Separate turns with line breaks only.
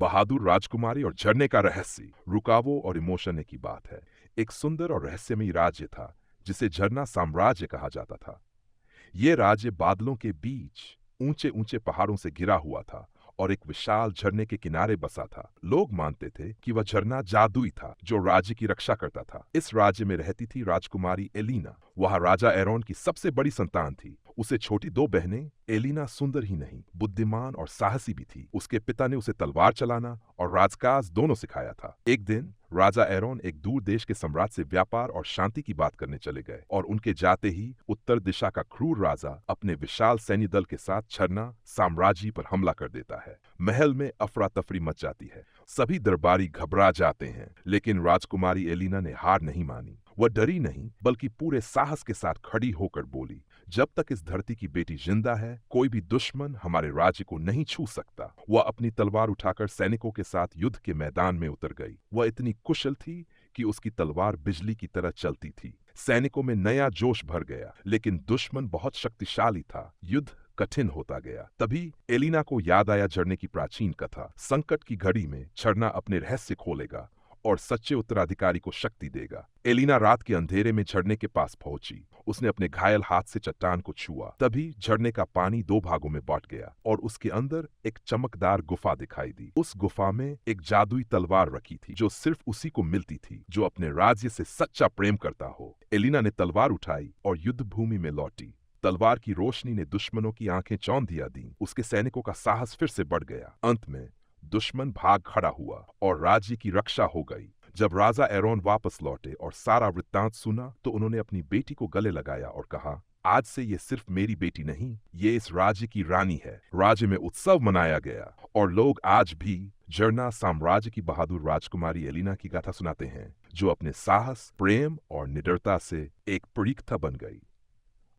बहादुर राजकुमारी और झरने का रहस्य। रुकावो और इमोशन की बात है। एक सुंदर और रहस्यमयी राज्य था जिसे झरना साम्राज्य कहा जाता था। ये राज्य बादलों के बीच ऊंचे ऊंचे पहाड़ों से घिरा हुआ था और एक विशाल झरने के किनारे बसा था। लोग मानते थे कि वह झरना जादुई था जो राज्य की रक्षा करता था। इस राज्य में रहती थी राजकुमारी एलिना। वह राजा एरोन की सबसे बड़ी संतान थी। उसे छोटी दो बहनें। एलिना सुंदर ही नहीं, बुद्धिमान और साहसी भी थी। उसके पिता ने उसे तलवार चलाना और राजकाज दोनों सिखाया था। एक दिन राजा एरोन एक दूर देश के सम्राट से व्यापार और शांति की बात करने चले गए और उनके जाते ही उत्तर दिशा का क्रूर राजा अपने विशाल सैन्य दल के साथ झरना साम्राज्य पर हमला कर देता है। महल में अफरा तफरी मच जाती है। सभी दरबारी घबरा जाते हैं, लेकिन राजकुमारी एलिना ने हार नहीं मानी। वह डरी नहीं, बल्कि पूरे साहस के साथ खड़ी होकर बोली, जब तक इस धरती की बेटी जिंदा है, कोई भी दुश्मन हमारे राज्य को नहीं छू सकता। वह अपनी तलवार उठाकर सैनिकों के साथ युद्ध के मैदान में उतर गई। वह इतनी कुशल थी कि उसकी तलवार बिजली की तरह चलती थी। सैनिकों में नया जोश भर गया, लेकिन दुश्मन बहुत शक्तिशाली था। युद्ध कठिन होता गया। तभी एलिना को याद आया झरने की प्राचीन कथा। संकट की घड़ी में झरना अपने रहस्य खोलेगा और सच्चे उत्तराधिकारी को शक्ति देगा। एलिना रात के अंधेरे में झरने के पास पहुंची। उसने अपने घायल हाथ से चट्टान को छुआ। तभी झरने का पानी दो भागों में बांट गया और उसके अंदर एक चमकदार गुफा दिखाई दी। उस गुफा में एक जादुई तलवार रखी थी जो सिर्फ उसी को मिलती थी जो अपने राज्य से सच्चा प्रेम करता हो। एलिना ने तलवार उठाई और युद्ध भूमि में लौटी। तलवार की रोशनी ने दुश्मनों की आंखें चौंधिया दी। उसके सैनिकों का साहस फिर से बढ़ गया। अंत में दुश्मन भाग खड़ा हुआ और राज्य की रक्षा हो गई। जब राजा एरोन वापस लौटे और सारा वृत्तांत सुना तो उन्होंने अपनी बेटी को गले लगाया और कहा, आज से ये सिर्फ मेरी बेटी नहीं, ये इस राज्य की रानी है। राज्य में उत्सव मनाया गया और लोग आज भी झरना साम्राज्य की बहादुर राजकुमारी एलिना की गाथा सुनाते हैं, जो अपने साहस, प्रेम और निडरता से एक परीक्षा बन गई।